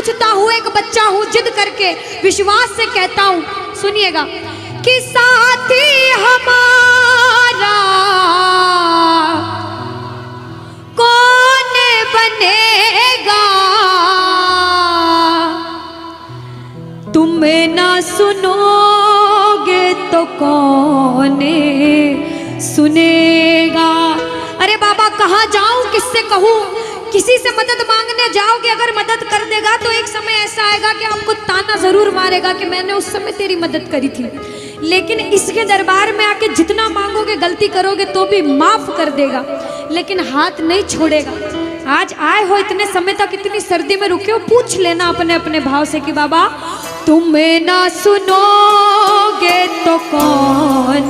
पूछता हूँ, एक बच्चा हूँ, जिद करके विश्वास से कहता हूँ, सुनिएगा, कि साथी हमारा कौन बनेगा, तुम ना सुनोगे तो कौन सुनेगा। अरे बाबा कहाँ जाऊं, किससे कहूँ, किसी से मदद मांगने जाओगे, अगर मदद कर देगा तो एक समय ऐसा आएगा कि आपको ताना जरूर मारेगा कि मैंने उस समय तेरी मदद करी थी, लेकिन इसके दरबार में आके जितना मांगोगे, गलती करोगे तो भी माफ कर देगा, लेकिन हाथ नहीं छोड़ेगा। आज आए हो इतने समय तक, इतनी सर्दी में रुके हो, पूछ लेना अपने अपने भाव से कि बाबा तुम ना सुनोगे तो कौन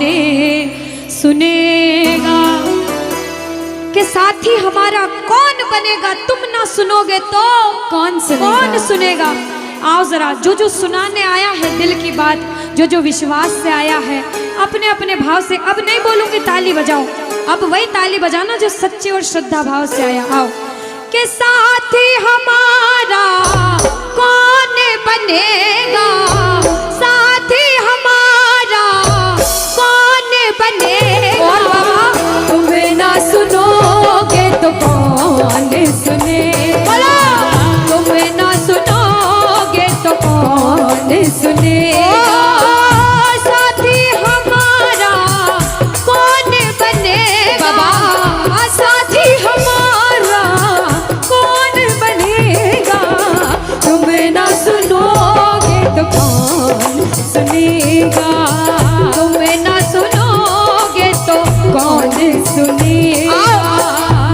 सुनेगा, के साथी हमारा कौन बनेगा, तुम ना सुनोगे तो कौन सुनेगा। आओ जरा, जो जो सुनाने आया है दिल की बात, जो जो विश्वास से आया है, अपने अपने भाव से, अब नहीं बोलूंगी ताली बजाओ, अब वही ताली बजाना जो सच्चे और श्रद्धा भाव से आया। आओ, के साथी हमारा कौन बनेगा, साथी हमारा कौन बनेगा, और बाबा तुम्हें ना सुनोगे तो कौन सुनेगा, तुम्हें ना सुनोगे तो कौन सुनेगा, साथी हमारा कौन बनेगा, साथी हमारा कौन बनेगा, तुम्हें ना सुनोगे तो कौन सुनेगा, तुम्हें ना सुनोगे तो कौन सुनेगा।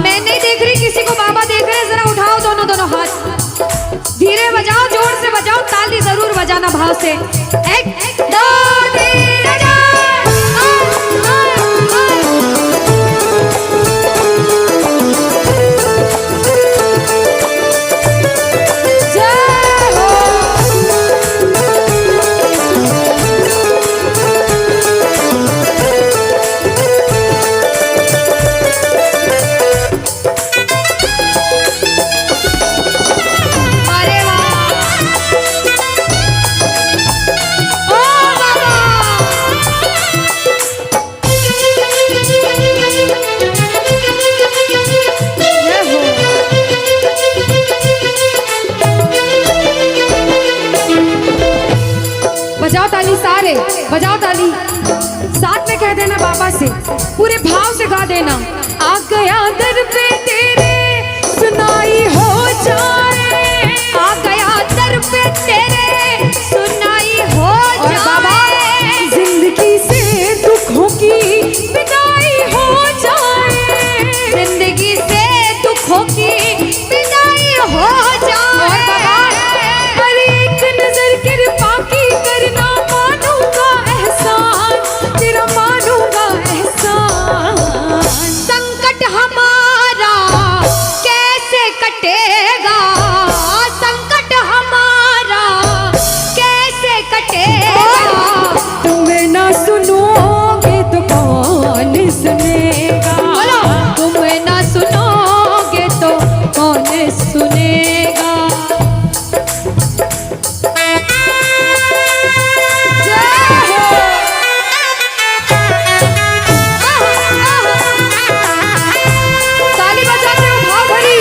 मैं नहीं देख रही किसी को, बाबा देख रहे हैं, जरा उठाओ दोनों दोनों हाथ, धीरे बजाओ, जोर से बजाओ, ताली जरूर बजाना भाव से। एक दो तीन बजाओ ताली, सारे बजाओ ताली, साथ में कह देना बाबा से, पूरे भाव से गा देना। आ गया दर पे तेरे सुनाई हो जाए, आ गया दर पे तेरे सुनाई हो जाए, जिंदगी से दुखों की विदाई हो जाए, जिंदगी से दुखों की विदाई हो जाए, पर एक नजर कृपा की करना, मानूंगा एहसान तेरा, मानूंगा एहसान, संकट हमारा कैसे कटेगा, संकट हमारा कैसे कटेगा, तुम्हें ना सुनोगे तो कौन सुनेगा, तुम्हें ना सुनोगे तो कौन सुनेगा। ताली बजाते हो भाव भरी,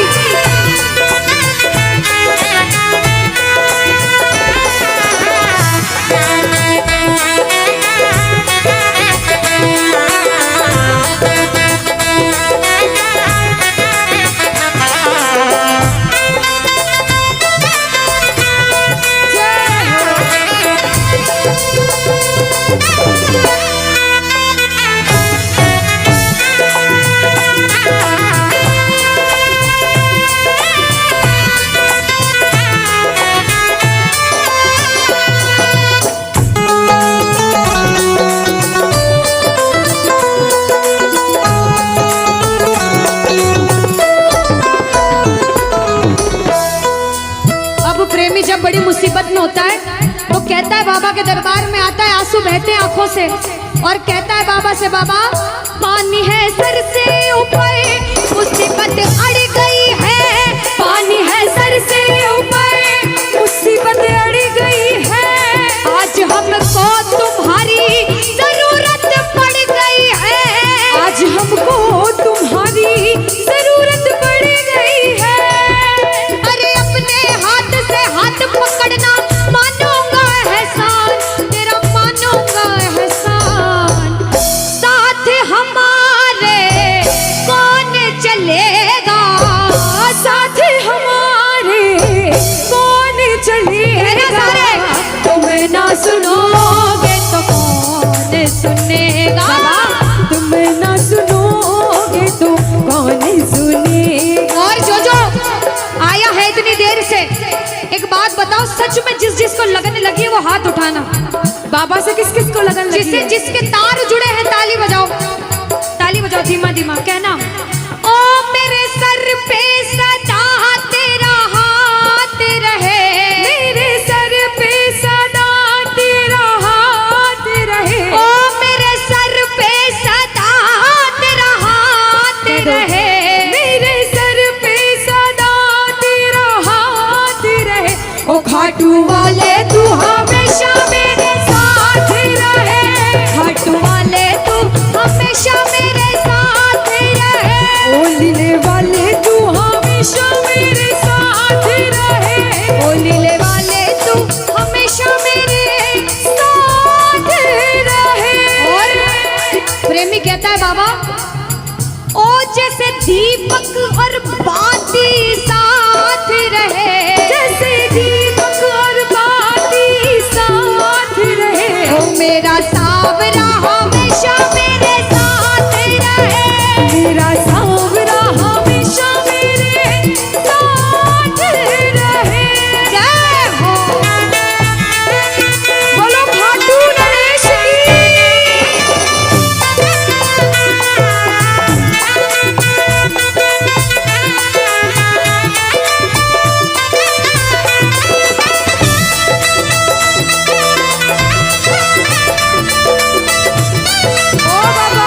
जब बड़ी मुसीबत में होता है तो कहता है, बाबा के दरबार में आता है, आंसू बहते हैं आंखों से, और कहता है बाबा से, बाबा पानी है सर से ऊपर, मुसीबत अड़ गई है, पानी है सर से ऊपर, बताओ सच में जिस जिसको लगन लगी है वो हाथ उठाना। बाबा से किस किस को लगन लगी जिससे है? जिसके तार जुड़े हैं ताली बजाओ, ताली बजाओ धीमा धीमा, कहना ओ मेरे सर पे सदा तेरा हाथ रहे, मेरे सर पे सदा तेरा हाथ रहे, ओ मेरे सर पे सदा तेरा हाथ रहे, मेरे सर पे सदा तेरा हाथ रहे। ओ खाटू वाले तू हमेशा मेरे साथ रहे, खाटू वाले तू हमेशा मेरे साथ रहे, ओ लीले वाले तू हमेशा मेरे साथ रहे, ओ लीले वाले तू हमेशा मेरे साथ रहे। और प्रेमी कहता है बाबा ओ जैसे दीपक और बाती साथ रहे, जैसे दीपक और बाती साथ रहे, ओ मेरा सावरा हमेशा मेरे साथ रहे, मेरा सांवरा हमेशा मेरे साथ रहे। जय हो बोलो खाटू नरेश ओ बाबा।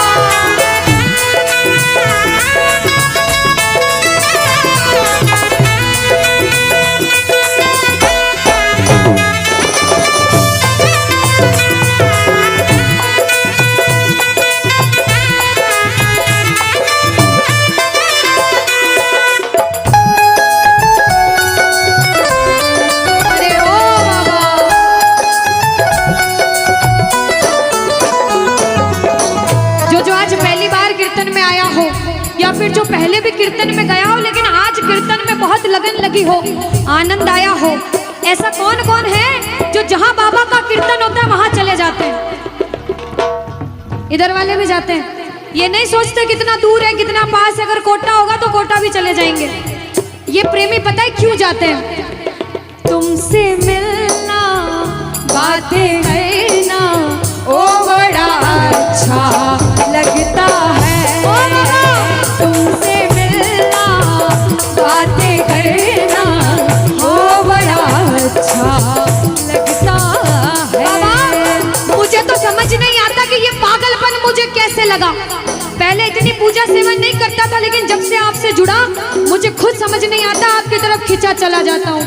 अरे ओ बाबा, जो आज पहली बार कीर्तन में आया हो या फिर जो पहले भी कीर्तन में गया हो लेकिन आज कीर्तन में बहुत लगन लगी हो, आनंद आया हो, ऐसा कौन कौन है जो जहां बाबा का कीर्तन होता है वहां चले जाते हैं? इधर वाले भी जाते हैं, ये नहीं सोचते कितना दूर है कितना पास है, अगर कोटा होगा तो कोटा भी चले जाएंगे। ये प्रेमी पता है क्यों जाते हैं? तुमसे मिलना बातें करना ओ बड़ा अच्छा लगता है, ओ बाबा। तुमसे मिलना बातें करना ओ बड़ा अच्छा लगता है। बाबा मुझे तो समझ नहीं आता कि ये पागलपन मुझे कैसे लगा। पहले इतनी पूजा सेवन नहीं करता था लेकिन जब से आपसे जुड़ा मुझे खुद समझ नहीं आता, आपकी तरफ खिंचा चला जाता हूँ।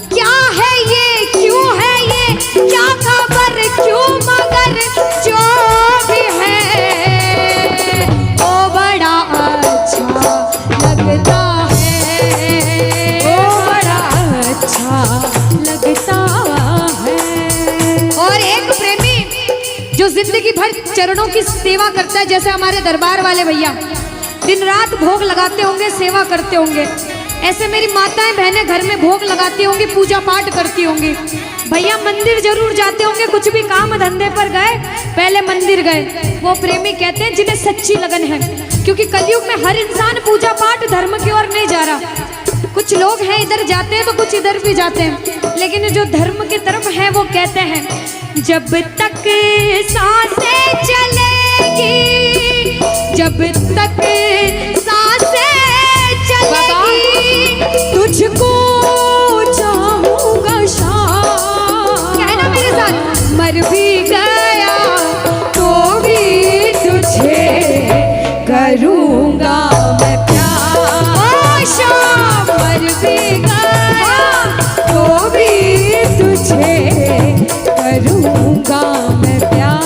क्या है ये, क्यों है ये, क्या खबर, क्यों मगर जो भी है ओ बड़ा अच्छा लगता है, ओ बड़ा अच्छा लगता है। और एक प्रेमी जो जिंदगी भर चरणों की सेवा करता है, जैसे हमारे दरबार वाले भैया दिन रात भोग लगाते होंगे, सेवा करते होंगे, ऐसे मेरी माताएं बहनें घर में भोग लगाती होंगी, पूजा पाठ करती होंगी। भैया मंदिर जरूर जाते होंगे, कुछ भी काम धंधे पर गए पहले मंदिर गए। वो प्रेमी कहते हैं जिन्हें सच्ची लगन है, क्योंकि कलयुग में हर इंसान पूजा पाठ धर्म की ओर नहीं जा रहा। कुछ लोग हैं इधर जाते हैं तो कुछ इधर भी जाते हैं, लेकिन जो धर्म की तरफ है वो कहते हैं जब तक सांसें चलेगी, जब तक सांसें चलेगी तुझको चाहूंगा शाम, कहना मेरे साथ, मर भी गया तो भी तुझे करूंगा मैं प्यार। ओ शाम, मर भी गया तो भी तुझे करूंगा मैं प्यार।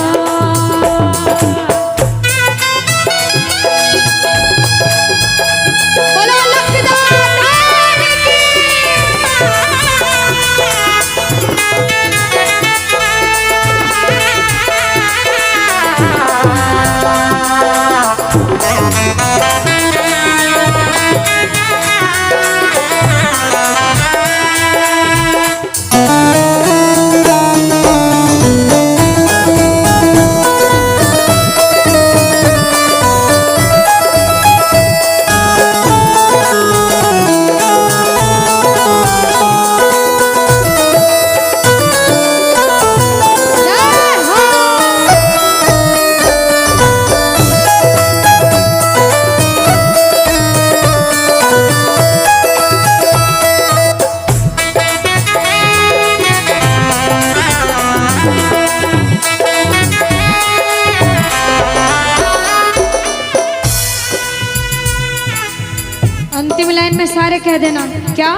सारे कह देना क्या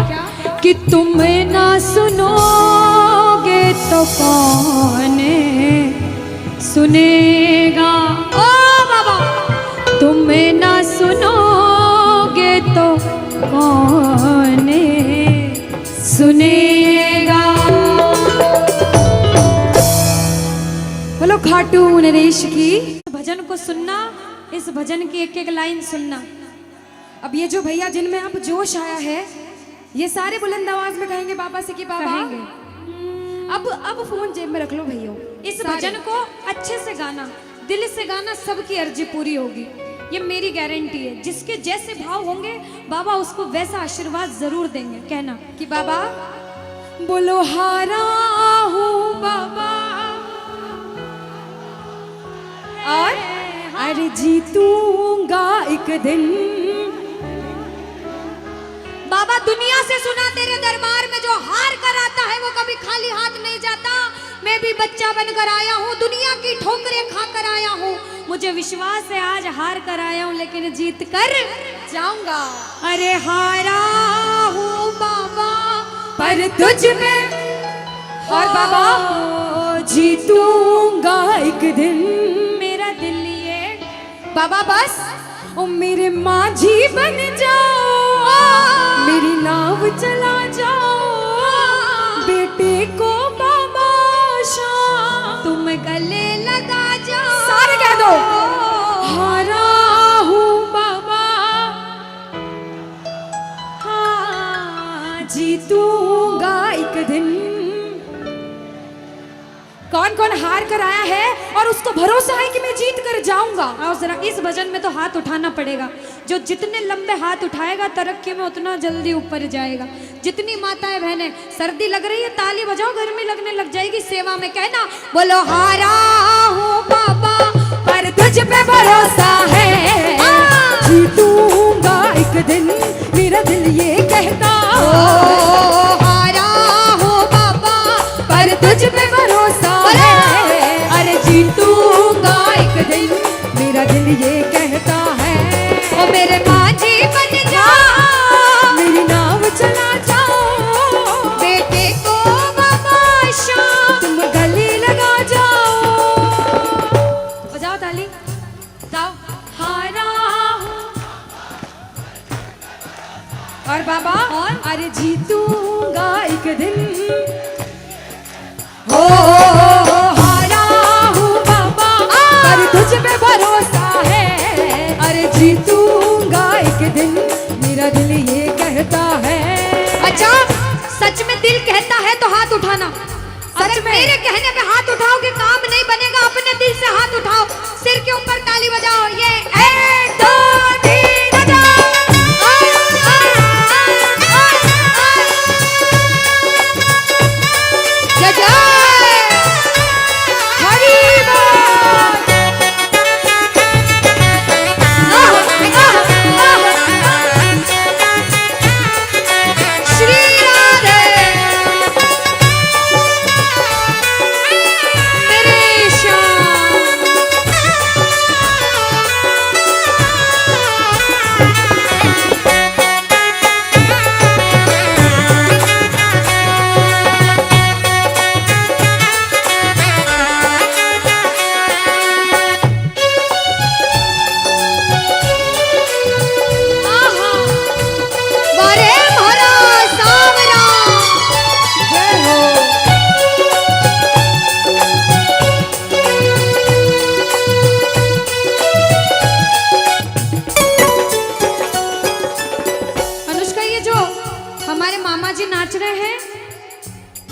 कि तुम ना सुनोगे तो कौन सुनेगा। ओ बाबा, तुम ना सुनोगे तो कौन सुनेगा। बोलो खाटू नरेश की। भजन को सुनना, इस भजन की एक एक लाइन सुनना। अब ये जो भैया जिनमें अब जोश आया है, ये सारे बुलंद आवाज में कहेंगे बाबा से कि बाबा अब फोन जेब में रख लो भैया। इस भजन को अच्छे से गाना, दिल से गाना, सबकी अर्जी पूरी होगी, ये मेरी गारंटी है। जिसके जैसे भाव होंगे बाबा उसको वैसा आशीर्वाद जरूर देंगे। कहना कि बाबा बोलो हारा हूँ बाबा और अरे जीतूंगा एक दिन। बाबा दुनिया से सुना तेरे दरबार में जो हार कर आता है वो कभी खाली हाथ नहीं जाता। मैं भी बच्चा बनकर आया हूँ, दुनिया की ठोकरें खाकर आया हूँ। मुझे विश्वास है आज हार कर आया हूँ लेकिन जीत कर जाऊंगा। अरे हारा हूँ बाबा पर तुझ में और बाबा जीतूंगा एक दिन। मेरा दिल ये बाबा बस ओ मेरे माझी बन जाओ, मेरी नाव चला जाओ, बेटे को बाबा शाम तुम गले लगा जाओ। सारे कह दो हारा हूँ बाबा, हाँ जीतूंगा एक दिन। कौन कौन हार कर आया है और उसको भरोसा है कि मैं जीत कर जाऊंगा। और जरा इस भजन में तो हाथ उठाना पड़ेगा। जो जितने लंबे हाथ उठाएगा तरक्की में उतना जल्दी ऊपर जाएगा। जितनी माताएं बहनें सर्दी लग रही है ताली बजाओ, गर्मी लगने लग जाएगी सेवा में। कहना बोलो हारा हूँ बाबा पर तुझ पे भरोसा है, जीतूंगा एक दिन मेरा दिल ये कहता। हारा हूँ बाबा पर तुझ पे भरोसा है, अरे जीतूंगा एक दिन मेरा दिल ये कहता है। ओ मेरे माझी बन जाओ, मेरी नाव चला जाओ, बेटे को बाबा शाम तुम गले लगा जाओ। बजाओ ताली जाओ। हारा और बाबा और अरे जीतूंगा एक दिन। हो हारा हूँ बाबा पर तुझ पे भरोसा है, अरे जीतूंगा एक दिन मेरा दिल ये कहता है। अच्छा सच में दिल कहता है तो हाथ उठाना। सच में मेरे कहने पे हाथ उठाओगे काम नहीं बनेगा। अपने दिल से हाथ उठाओ, सिर के ऊपर ताली बजाओ। ये 1 2 3 बजाओ। जय जय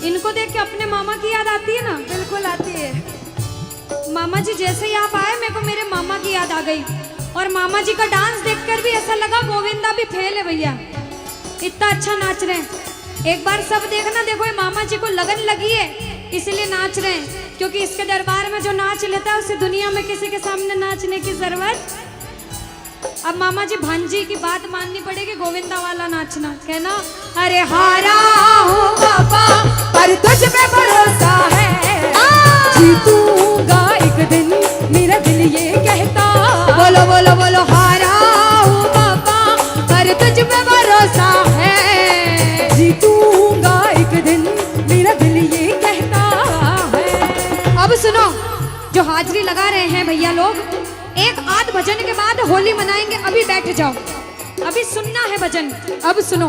इनको देख के अपने मामा की याद आती है ना? बिल्कुल आती है। मामा जी जैसे ही आप आए मेरे को मेरे मामा की याद आ गई। और मामा जी का डांस देखकर भी ऐसा लगा गोविंदा भी फेल है भैया, इतना अच्छा नाच रहे हैं। एक बार सब देखना, देखो ये मामा जी को लगन लगी है इसलिए नाच रहे हैं, क्योंकि इसके दरबार में जो नाच लेता है उसे दुनिया में किसी के सामने नाचने की जरूरत। अब मामा जी भांजी की बात माननी पड़ेगी, गोविंदा वाला नाचना। कहना अरे हारा हूँ बाबा पर तुझ पे भरोसा है, जीतूंगा एक दिन मेरा दिल ये कहता। बोलो बोलो बोलो हारा हूँ बाबा पर तुझ पे भरोसा लगा रहे हैं भैया लोग, एक आध भजन के बाद होली मनाएंगे। अभी बैठ जाओ, अभी सुनना है भजन। अब सुनो,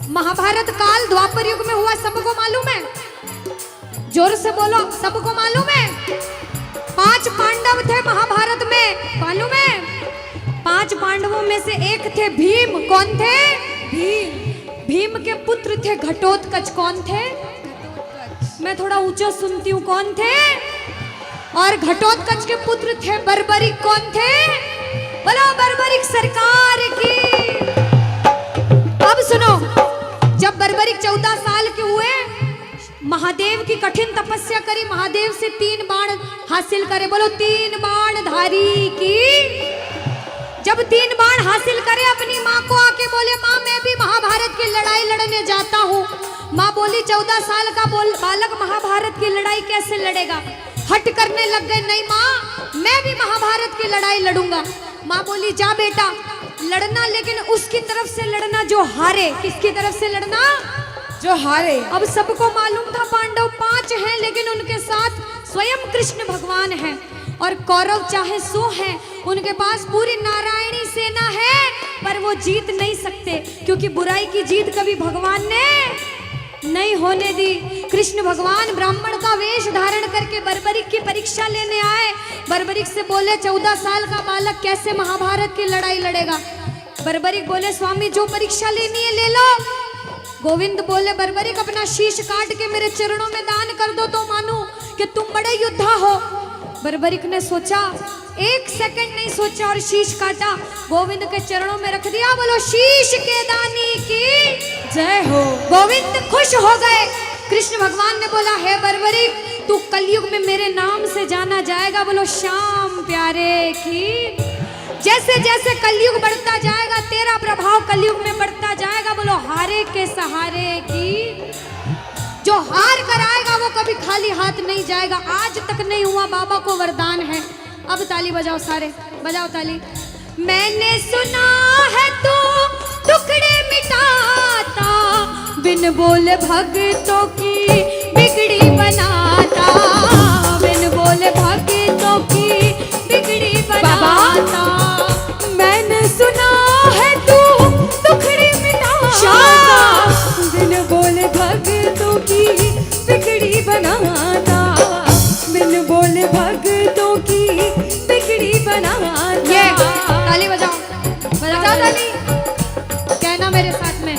महाभारत काल द्वापर युग में हुआ, सबको मालूम है? जोर से बोलो, सबको मालूम है? 5 पांडव थे महाभारत में, मालूम है? 5 पांडवों में से एक थे भीम। कौन थे? भीम। भीम के पुत्र थे घटोत्कच। कौन थे? मैं थोड़ा ऊंचा सुनती हूँ। कौन थे? और घटोत्कच के पुत्र थे बर्बरिक। कौन थे? बोलो बर्बरिक सरकार की। अब सुनो, जब बर्बरिक 14 साल के हुए, महादेव की कठिन तपस्या करी, महादेव से 3 बाण हासिल करे। बोलो 3 बाण धारी की। जब 3 बाण हासिल करे, अपनी माँ को आके बोले, माँ मैं भी महाभारत की लड़ाई लड़ने जाता हूँ। माँ बोली 14 साल का बालक महाभारत की लड़ाई कैसे लड़ेगा? हट करने लग गए, नहीं माँ मैं भी महाभारत की लड़ाई लड़ूंगा। माँ बोली जा बेटा लड़ना, लेकिन उसकी तरफ से लड़ना जो हारे। किसकी तरफ से लड़ना? जो हारे। अब सबको मालूम था पांडव 5 हैं, लेकिन उनके साथ स्वयं कृष्ण भगवान हैं। और कौरव चाहे 100 हैं, उनके पास पूरी नारायणी सेना है, पर वो जीत नहीं सकते, क्योंकि बुराई की जीत कभी भगवान ने नहीं होने दी। कृष्ण भगवान ब्राह्मण का वेश धारण करके बर्बरिक की परीक्षा लेने आए। बर्बरिक से बोले 14 साल का बालक कैसे महाभारत की लड़ाई लड़ेगा? बर्बरिक बोले स्वामी जो परीक्षा लेनी है ले लो। गोविंद बोले बर्बरिक अपना शीश काट के मेरे चरणों में दान कर दो तो मानूं कि तुम बड़े योद्धा हो। बर्बरिक ने सोचा, 1 सेकंड नहीं सोचा और शीश काटा, गोविंद के चरणों में रख दिया। बोलो शीश के दानी की जय हो। गोविंद खुश हो गए। कृष्ण भगवान ने बोला हे बर्बरिक तू कलयुग में मेरे नाम से जाना जाएगा। बोलो श्याम प्यारे की। जैसे जैसे कलयुग बढ़ता जाएगा तेरा प्रभाव कलयुग में बढ़ता जाएगा। बोलो हारे के सहारे की। जो हार कर आएगा वो कभी खाली हाथ नहीं जाएगा। आज तक नहीं हुआ, बाबा को वरदान है। अब ताली बजाओ, सारे बजाओ ताली। मैंने सुना है तू टुकड़े मिटाता, बिन बोले भक्तों की बिगड़ी बनाता, बिन बोले भक्तों की बिगड़ी बनाता। मैंने सुना है तू टुकड़े मिटाता, बिन बोले भक्तों की बिगड़ी बनाता, बिन बोले भक्तों की बिगड़ी बनाता। ये ताली बजाओ, बजाओ ताली। कहना मेरे साथ में,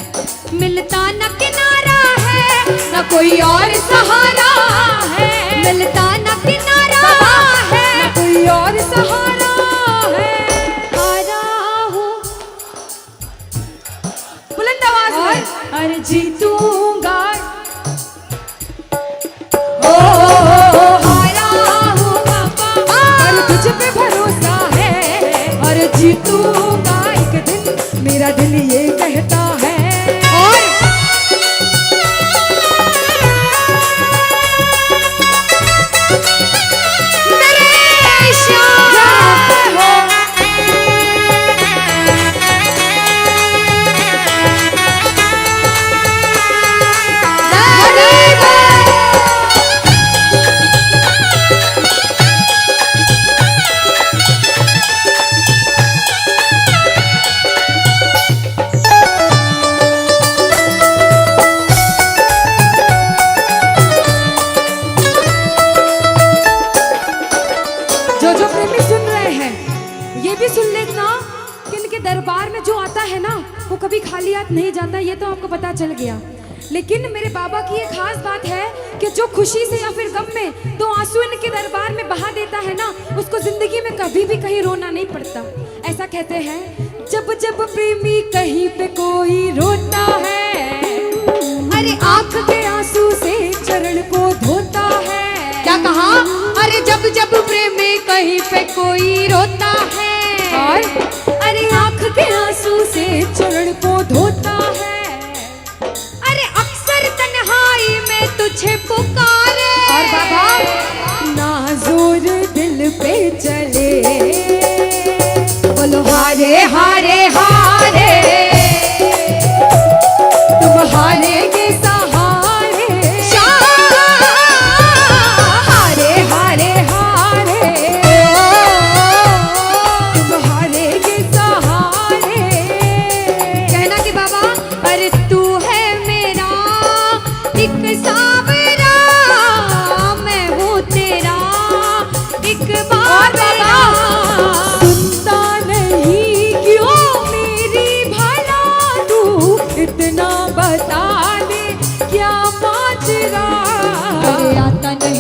मिलता न किनारा है न कोई और सहारा है, मिलता न किनारा है न कोई और सहारा है। हारा हूँ बुलंद आवाज में, अरे जीतूंगा। हारा हूँ बाबा, और तुझ पे भरोसा है, और जीतूंगा एक दिन, मेरा दिल ये कहता है। और मेरे श्याम हो। जो जो प्रेमी सुन रहे हैं ये भी सुन लेना कि इनके दरबार में जो आता है ना वो कभी खाली हाथ नहीं जाता। ये तो आपको पता चल गया। लेकिन मेरे बाबा की एक खास बात है कि जो खुशी से या फिर गम में 2 आंसू इनके दरबार में बहा देता है ना, उसको जिंदगी में कभी भी कहीं रोना नहीं पड़ता। ऐसा कहते हैं, जब जब प्रेमी कहीं पे कोई रोता है, अरे आंख के आंसू से चरण को धोता है। क्या कहा? अरे जब जब प्रेमी कहीं पे कोई रोता है, और अरे आंख के आंसू से चरण को धोता है। अरे अक्सर तन्हाई में तुझे पुकारे। और बाबा नाज़ुर दिल पे चले, बोलो हारे हारे हारे, तुम हारेगे सहारे। हारे हारे हारे,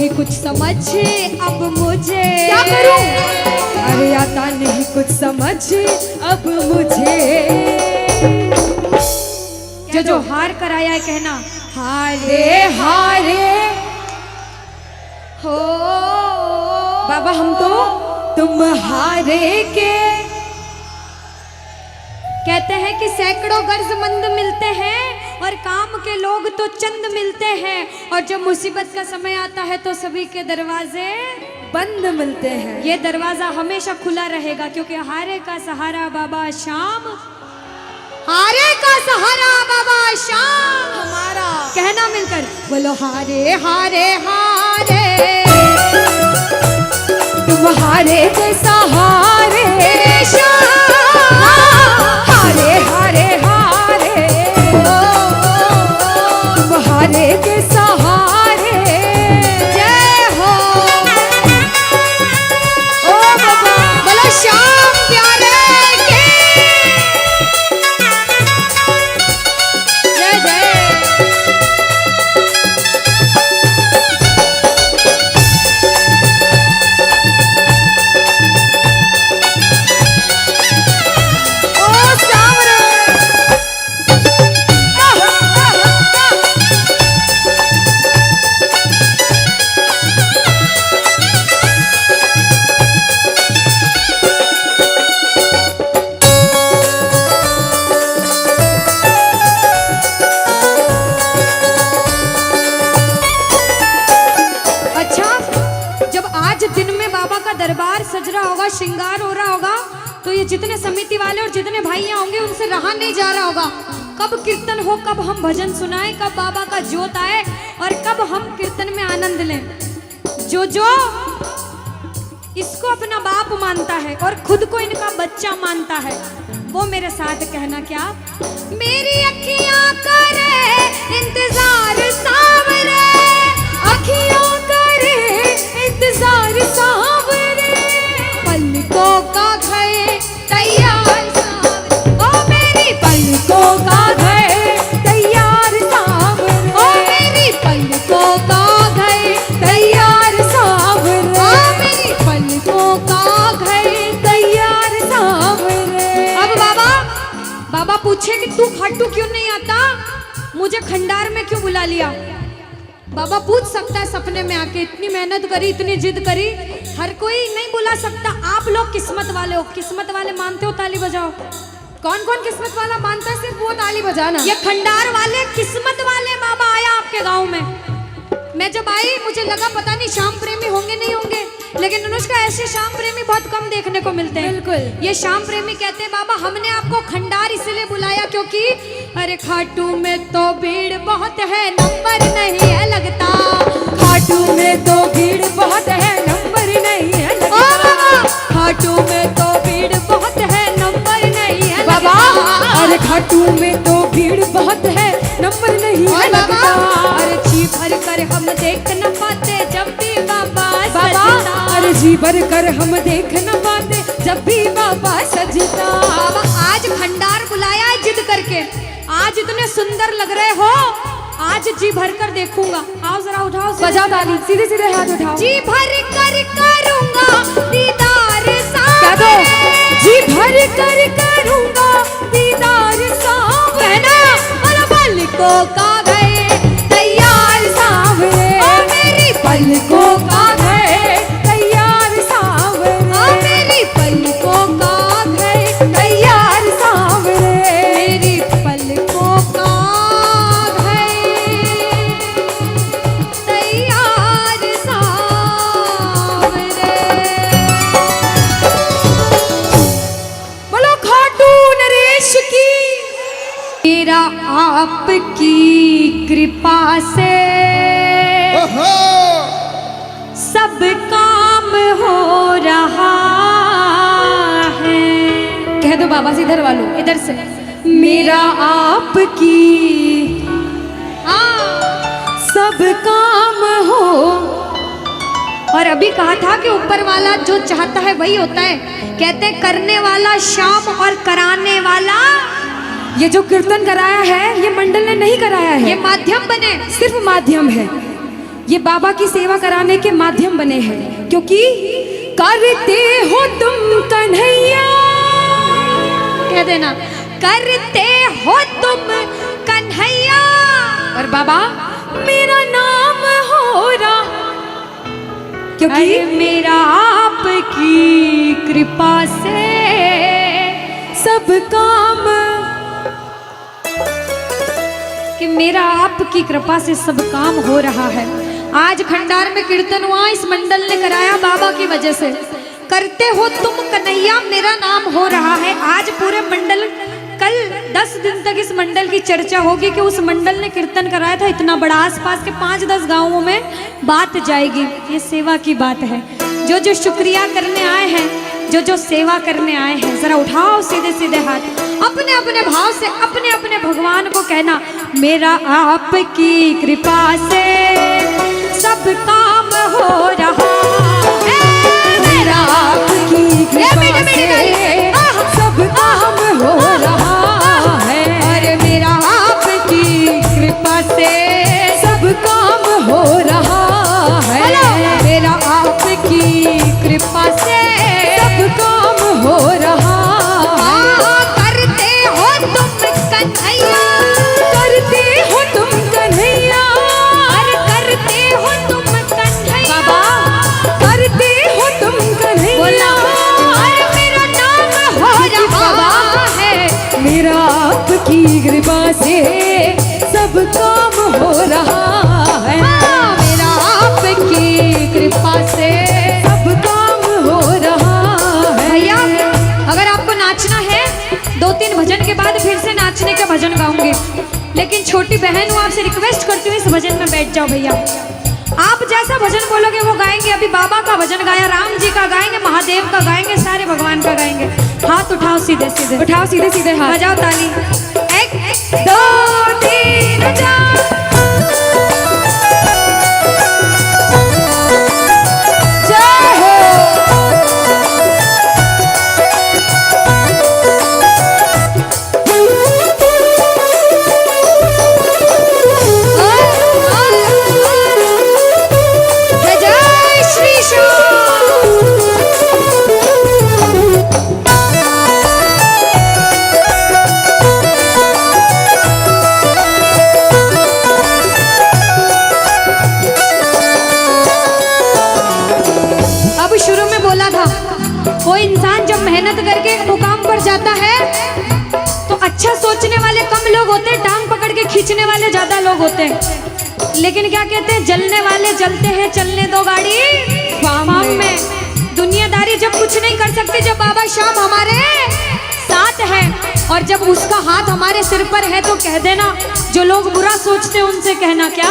नहीं कुछ समझ अब मुझे, क्या करूं? अरे आता नहीं कुछ समझ अब मुझे। जो हार कर आया है कहना हारे हारे हो बाबा, हम तो तुम हारे के। कहते हैं कि सैकड़ों गर्जमंद मिलते हैं और काम के लोग तो चंद मिलते हैं, और जब मुसीबत का समय आता है तो सभी के दरवाजे बंद मिलते हैं। ये दरवाजा हमेशा खुला रहेगा, क्योंकि हारे का सहारा बाबा शाम, हारे का सहारा बाबा शाम हमारा। कहना मिलकर बोलो हारे हारे हारे, तुम हारे के सहारे शाम, हारे हारे हारे, तुम हारे के सहारे। जय हो ओ बाबा, बोलो शाम प्यारे के जय जय। दरबार सज रहा होगा, श्रृंगार हो रहा होगा, तो ये जितने समिति वाले और जितने भाइयां होंगे उनसे रहा नहीं जा रहा होगा। कब कीर्तन हो, कब हम भजन सुनाएं, कब बाबा का जोत आए और कब हम कीर्तन में आनंद लें। जो इसको अपना बाप मानता है और खुद को इनका बच्चा मानता है, वो मेरे साथ कहना क्या, मेरी अखियां करे इंतजार सावरे, अखियां करे इंतजार सावरे, पलकों का घर तैयार सावरे, ओ मेरी पलकों का घर तैयार सावरे, ओ मेरी पलकों का घर तैयार सावरे, ओ मेरी पलकों का घर तैयार सावरे। अब बाबा पूछे कि तू खाटू क्यों नहीं आता, मुझे खंडार में क्यों बुला लिया। बाबा पूछ सकता है सपने में आके, इतनी मेहनत करी, इतनी जिद करी, हर कोई नहीं बुला सकता। आप लोग किस्मत वाले हो, किस्मत वाले मानते हो, ताली बजाओ। कौन कौन किस्मत वाला मानता है, सिर्फ वो ताली बजाना। ये खंडार वाले किस्मत वाले बाबा आया आपके गांव में। मैं जब आई मुझे लगा पता नहीं श्याम प्रेमी होंगे नहीं होंगे, लेकिन अनुष्का ऐसे श्याम प्रेमी बहुत कम देखने को मिलते हैं। बिल्कुल। ये श्याम प्रेमी कहते हैं बाबा हमने आपको खंडार इसलिए बुलाया क्योंकि अरे खाटू में तो भीड़ बहुत है, नंबर नहीं है लगता, खाटू में तो भीड़ बहुत है, नंबर नहीं है लगता, खाटू में तो भीड़ बहुत है, नंबर नहीं है बाबा, अरे खाटू में तो भीड़ बहुत है, नंबर नहीं है लगता, अरे जी भर कर हम देख न पाते जब भी बाबा सजता, अरे जी भर कर हम देख न पाते जब भी बाबा सजता। बाबा आज खंडार बुलाया है जिद करके, आज इतने सुंदर लग रहे हो, आज जी भर कर देखूंगा। आओ जरा उठाओ, बजाओ ताली, सीधे सीधे हाथ उठाओ। जी भर कर करूंगा दीदार क्या दो, जी भर कर करूंगा दीदार सावरे, कहना और पलकों का घर तैयार सावरे, मेरी पलकों का घर तैयार सावरे, मेरी पलकों का घर तैयार सावरे, मेरी पलकों का घर तैयार सावरे। बोलो खाटू नरेश की। मेरा आपकी कृपा से सब काम हो रहा है। कह दो बाबा से, इधर वालों, इधर से, मेरा आपकी सब काम हो। और अभी कहा था कि ऊपर वाला जो चाहता है वही होता है। कहते हैं करने वाला श्याम और कराने वाला, ये जो कीर्तन कराया है ये मंडल ने नहीं कराया है, ये माध्यम बने, सिर्फ माध्यम है। ये बाबा की सेवा कराने के माध्यम बने हैं, क्योंकि करते हो तुम कन्हैया, कह देना करते हो तुम कन्हैया, और बाबा मेरा नाम हो रहा, क्योंकि अरे मेरा आपकी कृपा से सब काम, कि मेरा आपकी कृपा से सब काम हो रहा है। आज खंडार में कीर्तन हुआ, इस मंडल ने कराया बाबा की वजह से। करते हो तुम कन्हैया, मेरा नाम हो रहा है। आज पूरे मंडल, कल 10 दिन तक इस मंडल की चर्चा होगी कि उस मंडल ने कीर्तन कराया था इतना बड़ा, आसपास के 5-10 गांवों में बात जाएगी। ये सेवा की बात है। जो जो शुक्रिया करने आए हैं, जो जो सेवा करने आए हैं, जरा उठाओ सीधे सीधे हाथ, अपने अपने भाव से अपने अपने भगवान को कहना, मेरा आपकी कृपा से सब काम हो रहा है, मेरा आपकी कृपा से सब काम हो रहा है, अरे मेरा आपकी कृपा से सब काम हो रहा है, मेरा आपकी कृपा से सब काम हो रहा है। करते हो तुम कन्हैया, करते हो तुम कन्हैया, अरे करते हो तुम कन्हैया, बाबा करते हो तुम कन्हैया, बोला अरे मेरा नाम हो रहा है, मेरा आपकी कृपा से सब काम हो रहा है, मेरा आपकी कृपा से सब काम हो रहा है। भैया अगर आपको नाचना है, 2-3 भजन के बाद फिर से नाचने का भजन गाऊंगी, लेकिन छोटी बहन हूँ, आपसे रिक्वेस्ट करती हूँ इस भजन में बैठ जाओ भैया। आप जैसा भजन बोलोगे वो गाएंगे। अभी बाबा का भजन गाया, राम जी का गाएंगे, महादेव का गाएंगे, सारे भगवान का गाएंगे। हाथ उठाओ सीधे सीधे, उठाओ सीधे सीधे हाथ, बजाओ ताली, 1 2 3 4। जय हो। जय श्री श्याम। अब शुरू में बोला था, कोई इंसान जब मेहनत करके एक मुकाम पर जाता है तो अच्छा सोचने वाले कम लोग होते हैं, टांग पकड़ के खींचने वाले ज्यादा लोग होते हैं। लेकिन क्या कहते हैं, जलने वाले जलते हैं, चलने दो गाड़ी फार्म में। दुनियादारी जब कुछ नहीं कर सकती, जब बाबा श्याम हमारे साथ है और जब उसका हाथ हमारे सिर पर है, तो कह देना, जो लोग बुरा सोचते हैं उनसे कहना क्या,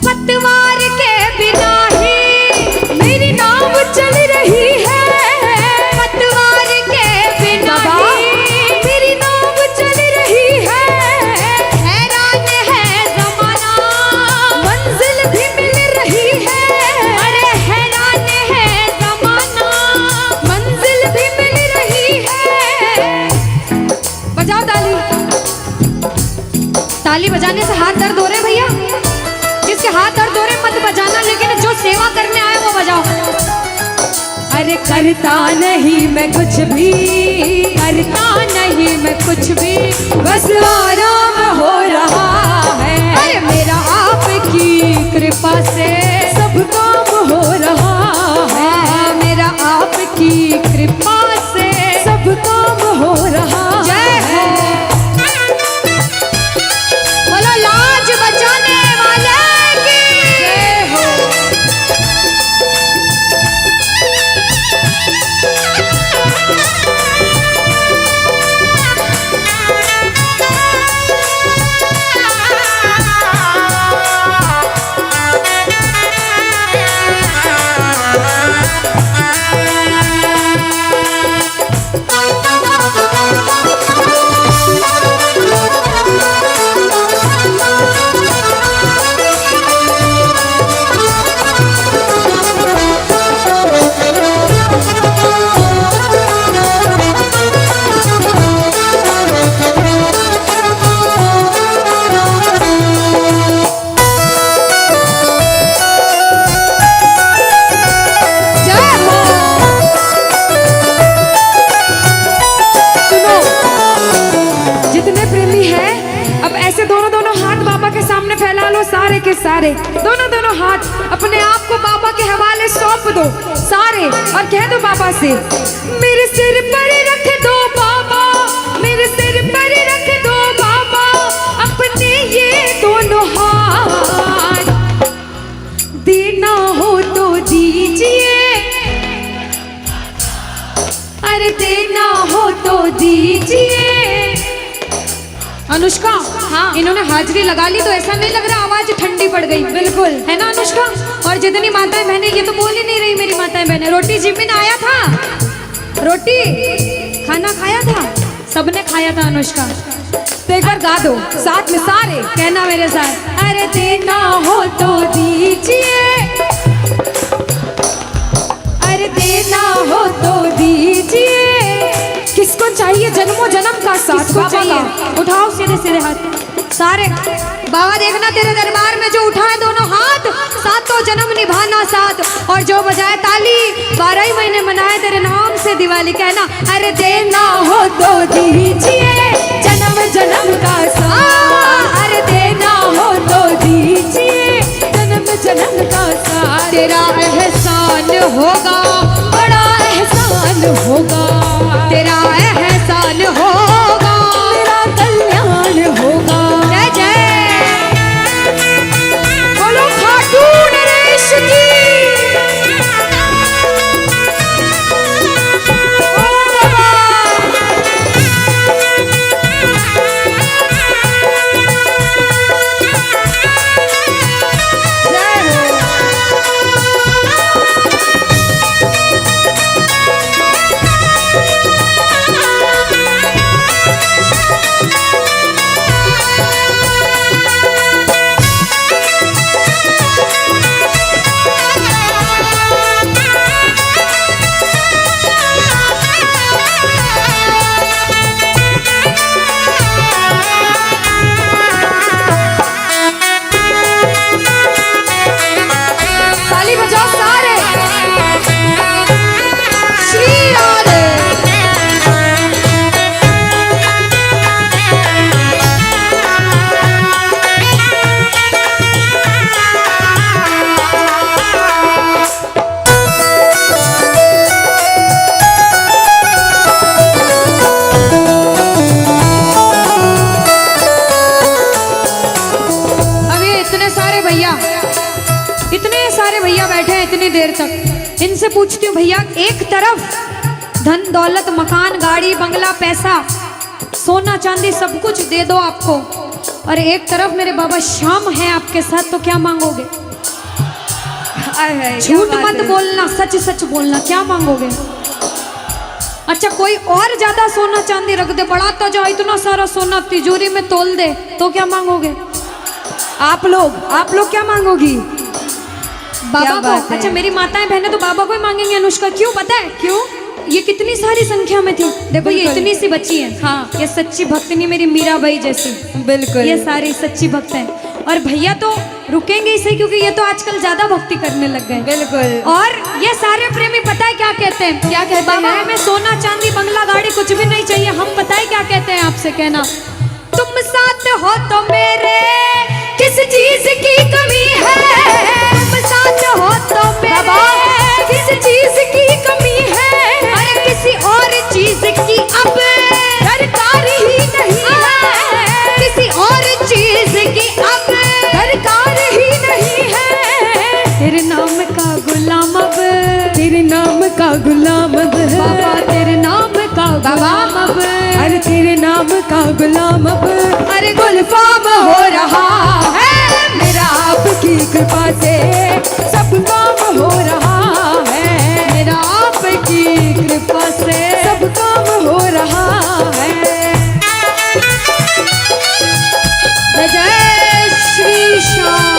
पतवार के बिना ही मेरी नाव चल रही है, पतवार के बिना ही मेरी नाव चल रही है, हैरान है जमाना, मंजिल भी मिल रही है, अरे हैरान है जमाना, मंजिल भी मिल रही है। बजाओ ताली। ताली बजाने से हाथ दर्द हो रहे भैया, जिसके हाथ दर्द हो रहे मत बजाना, लेकिन जो सेवा करने आए वो बजाओ। अरे करता नहीं मैं कुछ भी, करता नहीं मैं कुछ भी, बस आराम हो रहा है, अरे मेरा आपकी कृपा से सब काम हो रहा है, मेरा आपकी कृपा से सब काम हो रहा जय हो। बोलो लाज बचाने वाले की जय हो। सारे, दोनों दोनों हाथ अपने आप को बाबा के हवाले सौंप दो सारे, और कह दो बाबा से, मेरे सिर पर रख दो बाबा, मेरे सिर पर रख दो बाबा अपने ये दोनों हाथ, देना हो तो दीजिए, अरे देना हो तो दीजिए। अनुष्का, हाँ, इन्होंने हाजिरी लगा ली तो ऐसा नहीं लग रहा आवाज ठंडी पड़ गई? बिल्कुल, है ना अनुष्का? और जितनी माताएं बहनें, ये तो बोल ही नहीं रही मेरी माताएं बहनें। रोटी जिमिन आया था, रोटी खाना खाया था, सबने खाया था अनुष्का। तो एक बार गा दो साथ में सारे, कहना मेरे साथ, अरे देना हो तो दीजिए, अरे देना हो तो दीजिए। किसको चाहिए जन्मों जन्म का साथ? किसको चाहिए? उठाओ सीधे सीधे हाथ सारे। बाबा देखना तेरे दरबार में जो उठाए दोनों हाथ, सातों जन्म निभाना साथ, और जो बजाए ताली 12 ही महीने मनाए तेरे नाम से दिवाली। कहना, अरे देना हो तो दीजिए जन्म जन्म का साथ, अरे देना हो तो दीजिए जन्म जन्म का साथ। तेरा एहसान होगा, बड़ा एहसान होगा, तेरा एहसान होगा, तेरा कल्याण होगा। जय जय बोलो खाटू नरेश की। देर तक इनसे पूछती हूँ, भैया एक तरफ धन दौलत मकान गाड़ी बंगला पैसा सोना चांदी सब कुछ दे दो आपको, और एक तरफ मेरे बाबा श्याम है आपके साथ, तो क्या मांगोगे? झूठ मत बोलना, सच सच बोलना, क्या मांगोगे? अच्छा कोई और ज्यादा सोना चांदी रख दे, बढ़ाता जाओ इतना सारा सोना तिजोरी में तोल दे, तो क्या मांगोगे? आप लोग क्या मांगोगी? बाबा को। अच्छा मेरी माताएं बहनें तो बाबा को ही मांगेंगे अनुष्का, क्यों पता है? क्यों? ये कितनी सारी संख्या में थी, देखो ये इतनी सी बच्ची है, हाँ ये सच्ची भक्तनी मेरी मीराबाई जैसी, बिल्कुल ये सारी सच्ची भक्त हैं। और भैया तो रुकेंगे ही सही, क्योंकि ये तो आजकल ज्यादा भक्ति करने लग गए। बिल्कुल। और ये सारे प्रेमी पता है क्या कहते हैं? क्या कहते हैं? बाबा हमें सोना चांदी बंगला गाड़ी कुछ भी नहीं चाहिए, हम पता है क्या कहते हैं आपसे? कहना, तुम साथ हो तो मेरे किस चीज की कमी है, तुम साथ हो तो मेरे किस चीज की कमी है, अरे किसी और चीज की अब दरकार ही नहीं है, किसी और चीज की अब दरकार ही नहीं है। तेरे नाम का गुलाम अब, तेरे नाम का गुलाम अब बाबा, तेरे नाम का गुलाम अब, अरे तेरे नाम का गुलाम अब, अरे गुलफाम हो रहा है मेरा आपकी कृपा से, सब काम हो रहा है मेरा आपकी कृपा से, सब काम हो रहा है। जय श्री श्याम।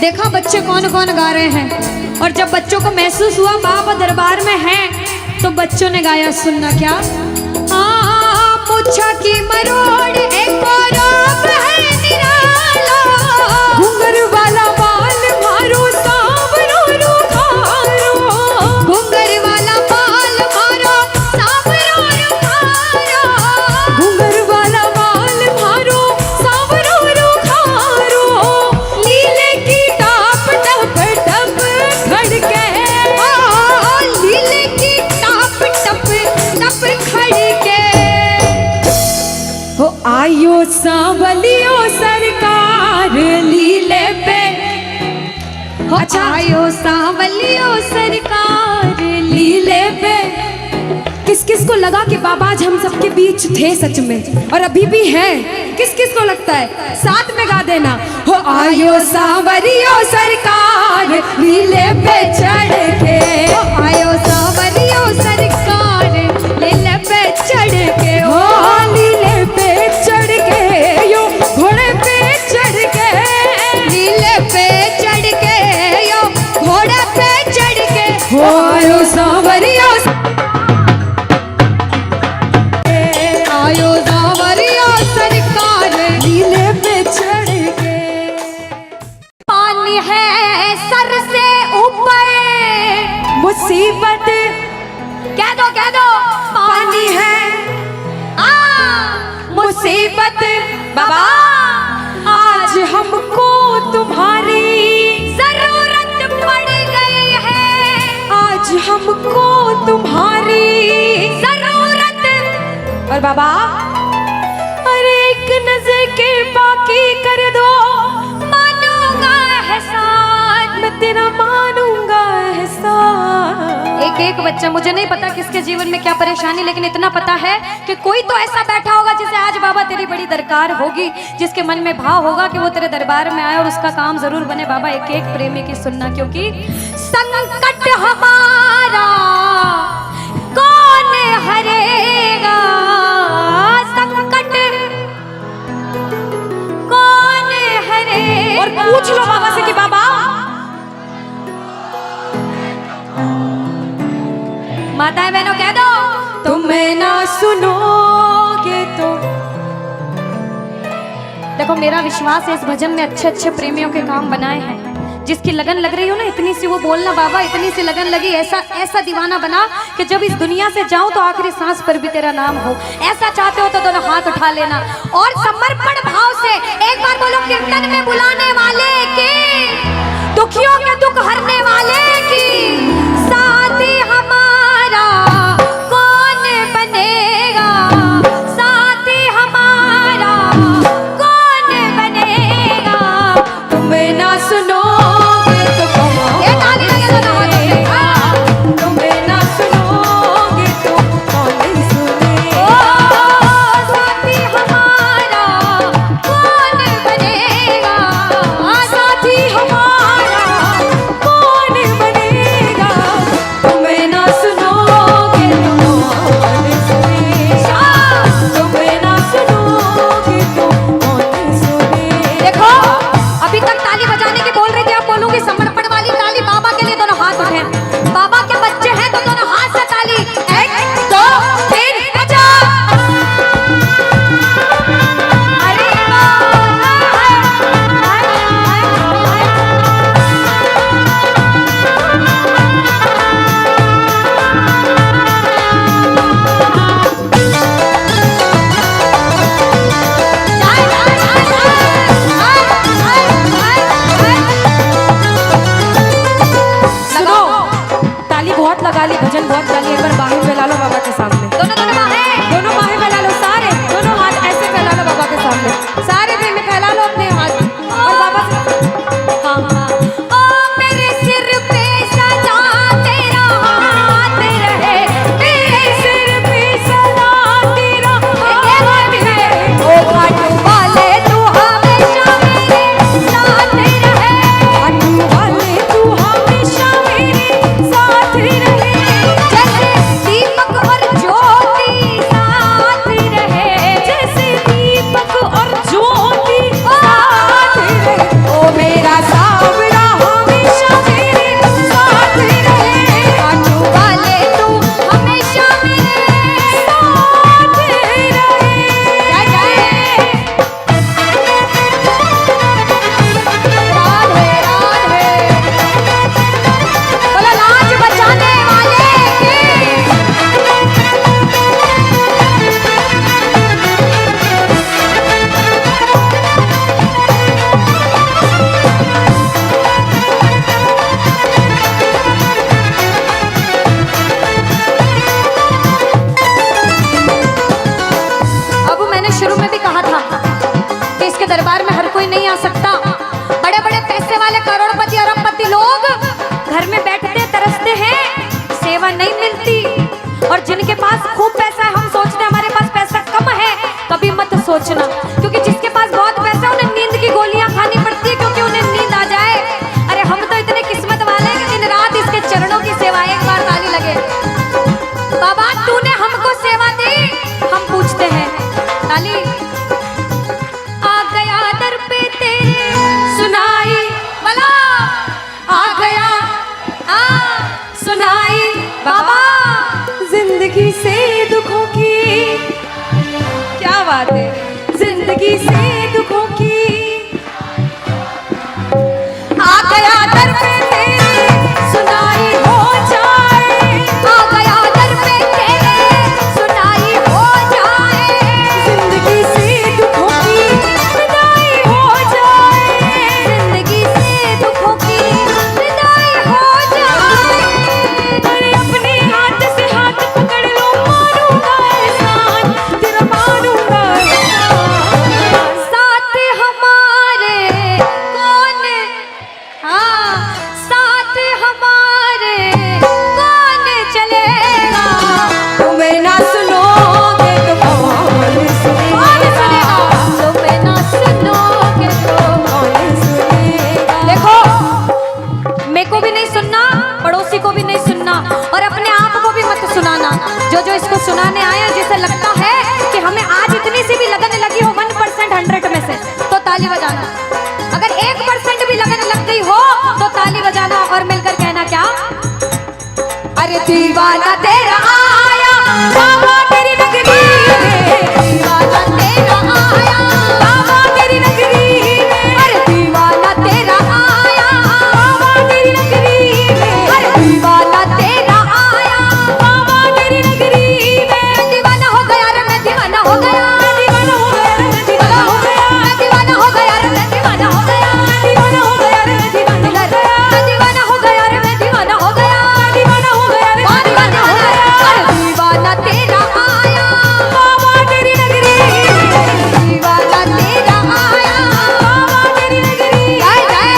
देखा बच्चे कौन कौन गा रहे हैं, और जब बच्चों को महसूस हुआ बाबा दरबार में हैं, तो बच्चों ने गाया, सुनना क्या। मुच्छा की मरोड़ एक और है निराला, घुंघर वाला बाल मारो सांवरो रुखारो, घुंघर वाला बाल मारो सांवरो रुखारो, घुंघर वाला बाल मारो सांवरो रुखारो, लीले की टाप टप टप खड़के, लीले की टाप टप टप खड़के, हो आयो सांवलियो सरकार लीले पे। अच्छा, आयो सांवलियो सरकार लीले पे। किस किस को लगा कि बाबा आज हम सबके बीच थे सच में, और अभी भी हैं? किस किस को लगता है? साथ में गा देना, हो आयो सांवरियो सरकार लीले पे चढ़ के, आयो सांवरियो सरकार लीले पे चढ़ के, हो लीले पे चढ़ के, यो घोड़े पे चढ़ के, लीले पे चढ़ के, यो घोड़े पे चढ़ के, हो आयो सांवरियो आयो सांवरियो सरकार लीले पे चढ़ के। पानी है सर से ऊपर, मुसीबत कह दो पानी है, मुसीबत बाबा आज हमको तुम्हारी जरूरत पड़ गई है, आज हमको तुम्हारी जरूरत। और बाबा अरे एक नजर के बाकी कर दो, मानूंगा एहसान, मैं तेरा मानूंगा एहसान। एक एक बच्चा, मुझे नहीं पता किसके जीवन में क्या परेशानी, लेकिन इतना पता है कि कोई तो ऐसा बैठा होगा जिसे आज बाबा तेरी बड़ी दरकार होगी, जिसके मन में भाव होगा कि वो तेरे दरबार में आए और उसका काम जरूर बने। बाबा एक एक प्रेमी की सुनना, क्योंकि संकट हमारा कौन हरेगा, संकट कौन हरेगा। और पूछ लो बाबा से कि बाबा माताएं बहनों कह दो, तुम्हें ना सुनोगे तो। देखो मेरा विश्वास है इस भजन में अच्छे अच्छे प्रेमियों के काम बनाए हैं। जिसकी लगन लग रही हो ना, इतनी सी वो बोलना बाबा, इतनी सी लगन लगी, ऐसा ऐसा दीवाना बना कि जब इस दुनिया से जाऊं तो आखिरी सांस पर भी तेरा नाम हो। ऐसा चाहते हो तो दोनों हाथ उठा लेना और समर्पण भाव से एक बार बोलो, कीर्तन में बुलाने वाले की, दुखियों के दुख हरने वाले की, साथी हमारा कौन बनेगा, साथी हमारा कौन बनेगा। तुम्हें ना सुनो ये ताली लगे दोनों हाथों से। तुम्हें ना सुनोगे तो कौन सुनेगा। साथी हमारा कौन बनेगा, साथी हमारा कौन बनेगा। तुम्हें ना सुनोगे तो कौन सुनेगा। तुम्हें ना सुनोगे तो कौन सुनेगा। देखो अभी तक ताली बजाने की बोल रही थी, अब बोलूंगी समर्पण वाली ताली। बाबा के लिए दोनों हाथ उठे, बाबा के बच्चे हैं तो दोनों हाथ से ताली। 1 2 3 बजा। अरे सुनो, ताली बहुत लगा ली, भजन बहुत गा ली, एक बार बाहें फैला लो बाबा के सामने। दोनों दोनों बाहें, दोनों बाहें फैला लो, सारे दोनों हाथ ऐसे फैला लो बाबा के सामने। सारे प्रेमी फैला लो अपने हाथ और बाबा से हाँ हाँ। ओ मेरे सिर पे सदा तेरा हाथ रहे, मेरे सिर पे सदा तेरा हाथ रहे। ओ घाट वाले तू हमेशा मेरे साथ रहे, घाट वाले तू हमेशा मेरे साथ रहे। जैसे दीपक और ज्योति तरसते हैं, सेवा नहीं मिलती। और जिनके पास खूब पैसा है, हम सोचते हैं हमारे पास पैसा कम है, कभी मत सोचना, क्योंकि जिसके पास बहुत पैसा है उन्हें नींद की गोलियां खानी पड़ती है, क्योंकि उन्हें नींद आ जाए। अरे हम तो इतने किस्मत वाले हैं कि दिन रात इसके चरणों की सेवा, एक बार ताली लगे। बाबा तूने हमको सेवा दी, हम पूछते हैं ताली। आ गया दर पे तेरे सुनाई वाला, आ गया सुनाई बाबा जिंदगी से दुखों की, क्या बात है, जिंदगी से दुखों की, आ गया दर पे तेरे सुनाई हो जाए, आ गया दर पे तेरे सुनाई हो जाए, जिंदगी से दुखों की विदाई हो जाए, जिंदगी से दुखों की विदाई हो जाए। अरे अपने हाथ से हाथ पकड़ लो, मारूंगा एहसान, तेरा मारूंगा एहसान। साथ हमारे कौन, हाँ साथ हमारे कौन चलेगा, तुम्हें ना सुनोगे तो कौन सुनेगा, तुम्हें ना सुनोगे तो। कौन सुनेगा। देखो, मेरे को भी नहीं सुनना, पड़ोसी को भी नहीं सुनना, और अपने आप को भी मत सुनाना। जो इसको सुनाने आए, जिसे लगता है कि हमें आज इतनी सी भी लगन लगी हो 1% 100 में से, तो ताली बजाना। अगर 1% भी लगन लग गई हो तो ताली बजाना और मिलकर कहना क्या, अरे दीवाना तेरा आया बाबा तेरी नगरी में, दीवाना तेरा आया बाबा तेरी नगरी में, अरे दीवाना तेरा आया बाबा तेरी नगरी में, अरे दीवाना तेरा आया बाबा तेरी नगरी में। दीवाना हो गया रे मैं, दीवाना हो गया, दीवाना हो गया रे मैं, दीवाना हो गया, दीवाना हो गया रे मैं, दीवाना हो गया, दीवाना हो गया रे मैं, दीवाना हो गया, दीवाना हो गया रे मैं, दीवाना हो गया, दीवाना हो गया रे मैं, दीवाना हो गया। अरे दीवाना तेरा आया बाबा तेरी नगरी में, दीवाना तेरा आया बाबा तेरी नगरी। जय जय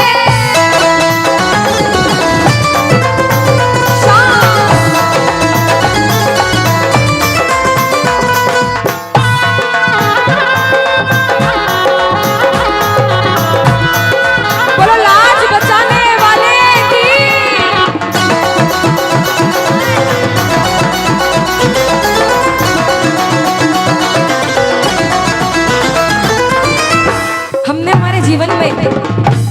बोलो लाज बचाने वाले की। हमने हमारे जीवन में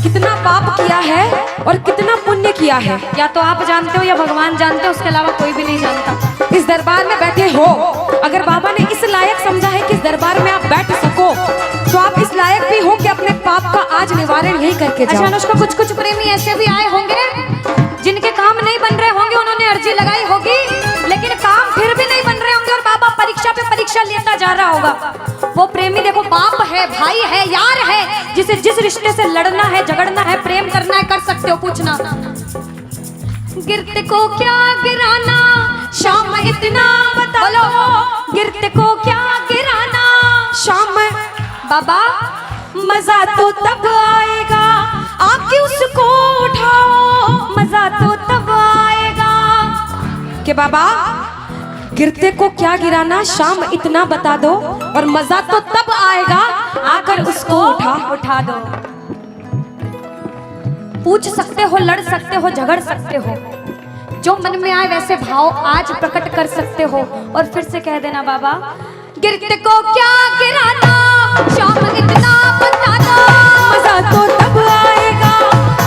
कितना पाप किया है और कितना पुण्य किया है, या तो आप जानते हो या भगवान जानते हो, उसके अलावा कोई भी नहीं जानता। इस दरबार में बैठे हो, अगर बाबा ने इस लायक समझा है कि इस दरबार में आप बैठ सको, तो आप इस लायक भी हो कि अपने पाप का आज निवारण यही करके जाओ। अच्छा अनुष्का, कुछ प्रेमी ऐसे भी आए होंगे जिनके काम नहीं बन रहे होंगे, उन्होंने अर्जी लगाई होगी, लेकिन काम फिर भी नहीं बन रहे होंगे, और बाबा परीक्षा पे परीक्षा लेता जा रहा होगा। वो प्रेमी देखो, बाप है, भाई है, यार है, जिसे जिस रिश्ते से लड़ना है, झगड़ना है, प्रेम करना है, कर सकते हो। पूछना, गिरते को क्या गिराना शाम इतना बता लो, गिरते को क्या गिराना शाम बाबा, मजा तो तब आएगा आके उसको उठाओ, मजा तो तब आएगा कि बाबा गिरते को क्या गिराना, शाम इतना बता दो, और मजा तो तब आएगा आकर उसको उठा दो। पूछ सकते हो, लड़ सकते हो, झगड़ सकते हो, जो मन में आए वैसे भाव आज प्रकट कर सकते हो, और फिर से कह देना बाबा, गिरते को क्या गिराना शाम इतना बता दो, मजा तो तब आएगा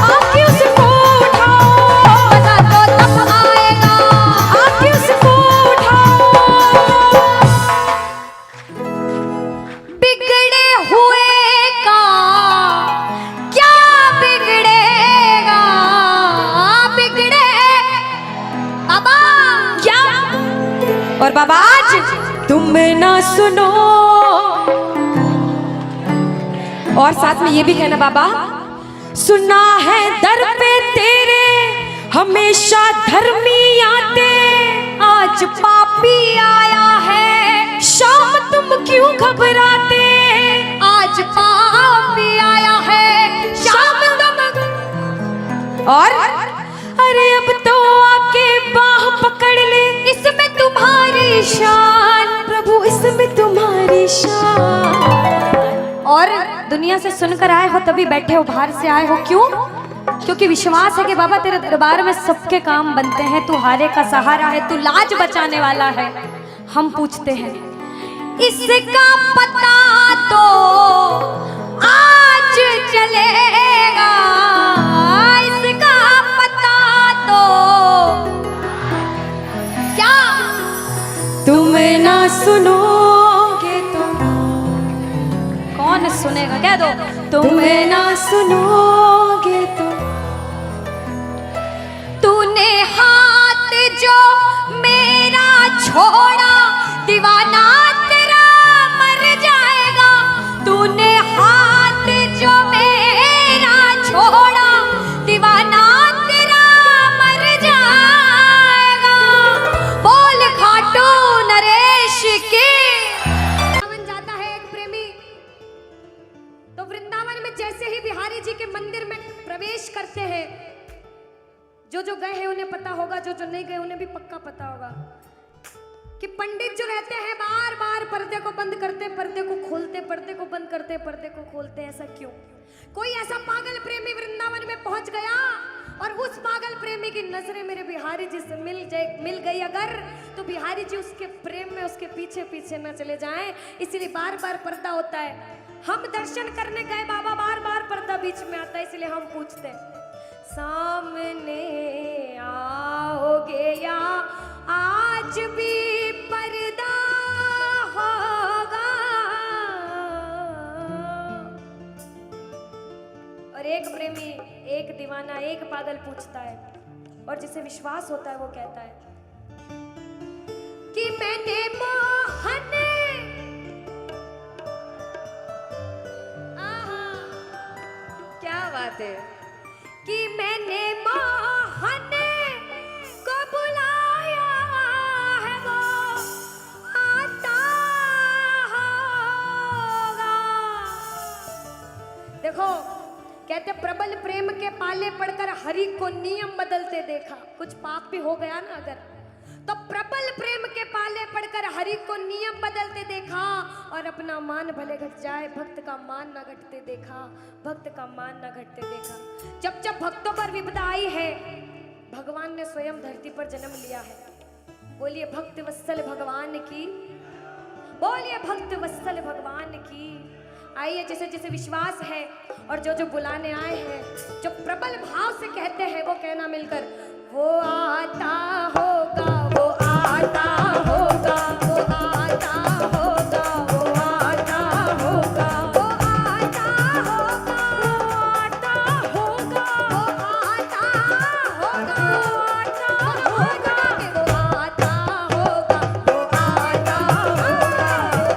आके उसको उठाओ, मजा तो तब आएगा आके उसको उठाओ। बिगड़े हुए का क्या बिगड़ेगा, बिगड़े बाबा क्या। और बाबा आज तुम ना सुनो, और साथ में ये भी कहना बाबा, सुना है दर पे तेरे हमेशा धर्मी आते, आज पापी आया है शाम तुम क्यों घबराते, आज पापी आया है शाम तुम। और अरे अब तो और दुनिया से सुनकर आए हो तभी बैठे हो, बाहर से आए हो क्यों? क्योंकि विश्वास है कि बाबा तेरे दरबार में सबके काम बनते हैं, तू हारे का सहारा है, तू लाज बचाने वाला है। हम पूछते हैं इसका पता तो आज चलेगा, इसका पता तो क्या तुम ना सुनोगे तो कौन सुनेगा? कह दो तुम ना सुनोगे तो तूने हाथ जो मेरा छोड़ा दीवाना तेरा मर जाएगा, तूने हाथ जो मेरा छोड़ा दीवाना तेरा मर जाएगा। बोल खाटू नरेश की। वृंदावन जाता है एक प्रेमी, तो वृंदावन में जैसे ही बिहारी जी के मंदिर में प्रवेश करते हैं, जो गए हैं उन्हें पता होगा, जो नहीं गए उन्हें भी पक्का पता होगा कि पंडित जो रहते हैं बार बार पर्दे को बंद करते, पर्दे को खोलते, पर्दे को बंद करते, पर्दे को खोलते। ऐसा क्यों? कोई ऐसा पागल प्रेमी वृंदावन में पहुंच गया और उस पागल प्रेमी की नजरें मेरे बिहारी जी से मिल गई अगर, तो बिहारी जी उसके प्रेम में उसके पीछे पीछे न चले जाएं, इसलिए बार बार पर्दा होता है। हम दर्शन करने गए बाबा, बार बार पर्दा बीच में आता है, इसलिए हम पूछते हैं सामने आओगे या आज भी पर्दा होगा? और एक प्रेमी, एक दीवाना, एक पागल पूछता है, और जिसे विश्वास होता है वो कहता है कि मैंने मोहन, क्या बात है, कि मैंने मोहन को बुलाया है वो आता होगा। देखो कहते प्रबल प्रेम के पाले पड़कर हरि को नियम बदलते देखा। कुछ पाप भी हो गया ना अगर, तो प्रबल प्रेम के पाले पड़कर हरि को नियम बदलते देखा, और अपना मान भले घट जाए भक्त का मान न घटते देखा, भक्त का मान न घटते देखा। जब जब भक्तों पर विपदा आई है, भगवान ने स्वयं धरती पर जन्म लिया है। बोलिए भक्त वत्सल भगवान की, बोलिए भक्त वत्सल भगवान की। आइए जिसे जिसे विश्वास है और जो बुलाने आए हैं, जो प्रबल भाव से कहते हैं वो कहना मिलकर, वो आता होगा, वो आता होगा, वो आता होगा, वो आता होगा, वो आता होगा, वो आता होगा, वो आता होगा, वो आता होगा, वो आता होगा,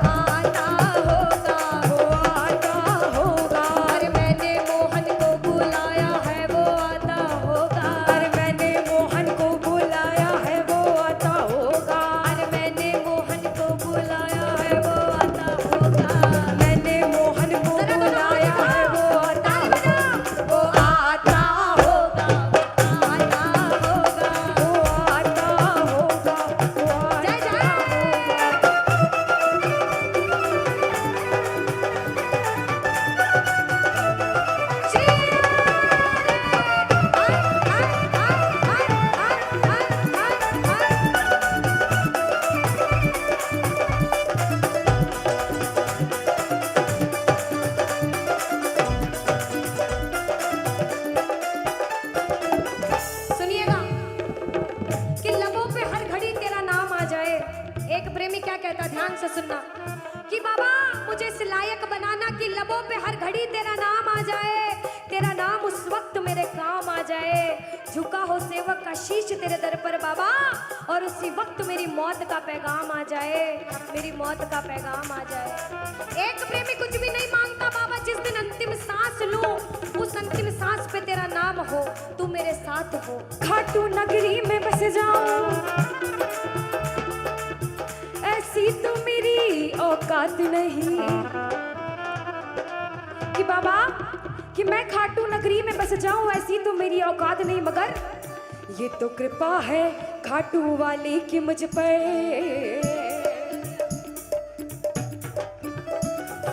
वो आता होगा, वो आता होगा। अरे मैंने मोहन को बुलाया है वो आता होगा, अरे मैंने मोहन को बुलाया है वो आता होगा, अरे मैंने मोहन को बुलाया है वो आता होगा, मैंने मोहन को बुलाया है वो आता होगा, वो आता होगा, वो आता होगा, वो आता होगा, वो जय जय। सुनिएगा कि लबों पे हर घड़ी तेरा नाम आ जाए। एक प्रेमी क्या कहता, ध्यान से सुनना, कि बाबा मुझे इस लायक बनाना कि लबों पे हर घड़ी तेरा नाम आ जाए, तेरा नाम उस वक्त मेरे काम आ जाए, झुका हो सेवक का शीश तेरे दर पर बाबा, और उसी वक्त मेरी मौत का पैगाम आ जाए, मेरी मौत का पैगाम आ जाए। एक प्रेमी कुछ भी नहीं मांगता बाबा, जिस दिन अंतिम सांस लूं उस अंतिम सांस पे तेरा नाम हो, तू मेरे साथ हो। खाटू नगरी में बस जाऊं ऐसी तो मेरी औकात नहीं, कि बाबा कि मैं खाटू नगरी में बस जाऊं ऐसी तो मेरी औकात नहीं, मगर ये तो कृपा है खाटू वाले की मुझ पर,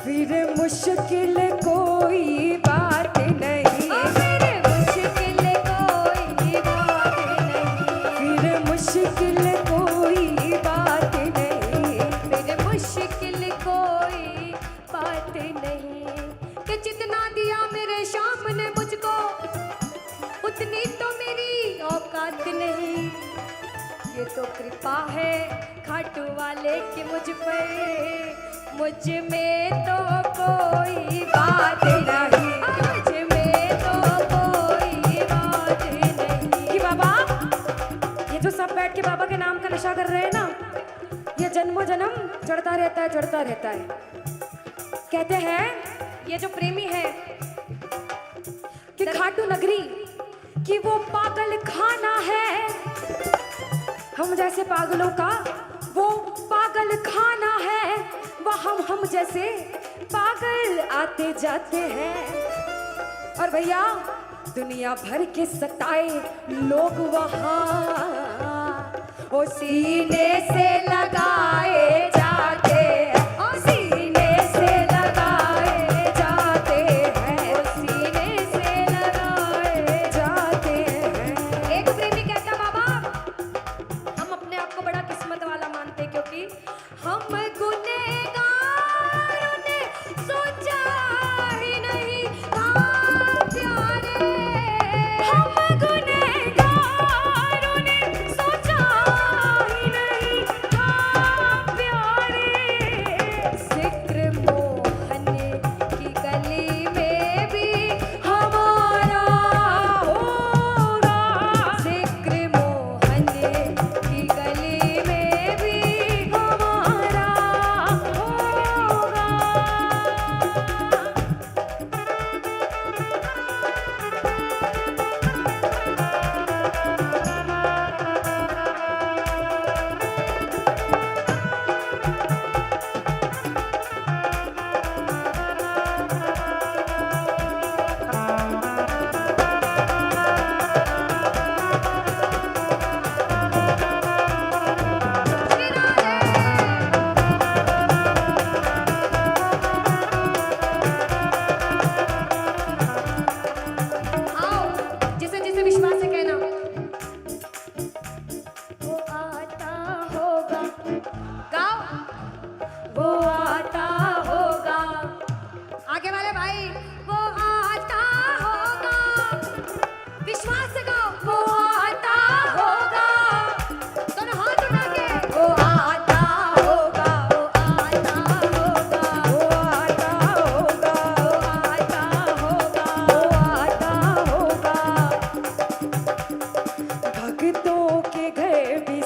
फिर मुश्किल कोई बात नहीं, फिर मुश्किल कोई बात नहीं, फिर मुश्किल कोई बात नहीं, फिर मुश्किल कोई बात नहीं। कि जितना दिया मेरे शाम ने मुझको उतनी तो मेरी औकात नहीं। ये तो कृपा है खाटू वाले की मुझ पर, मुझ में तो कोई बात नहीं, मुझ में तो कोई बात नहीं। कि बाबा, ये जो सब बैठ के बाबा के नाम का नशा कर रहे हैं ना, ये जन्मों जन्म चढ़ता रहता है, चढ़ता रहता है। कहते हैं ये जो प्रेमी है कि खाटू नगरी कि वो पागल खाना है, हम जैसे पागलों का वो पागल खाना है, वहाँ हम जैसे पागल आते जाते हैं। और भैया दुनिया भर के सताए लोग वहाँ वो सीने से लगाए जाते हैं, ओ सीने से लगाए जाते हैं, ओ सीने से लगाए जाते हैं। एक प्रेमी कहता बाबा, हम अपने आप को बड़ा किस्मत वाला मानते क्योंकि हम गुनहगारों ने सोचा ही नहीं था प्यारे, हम गुनहगारों ने सोचा ही नहीं था प्यारे। जिक्र मोहन की गली में भी हमारा होगा, जिक्र मोहन की गली में भी हमारा होगा। आओ, जिसे जिसे विश्वास है कहना, वो आता होगा, गाओ, वो आता होगा, आगे वाले भाई, वो आता होगा, विश्वास से गाओ, वो आता होगा, दोनों हाथ उठा के, वो आता होगा, वो आता होगा, वो आता होगा, वो आता होगा, वो आता होगा। भक्तों के घर भी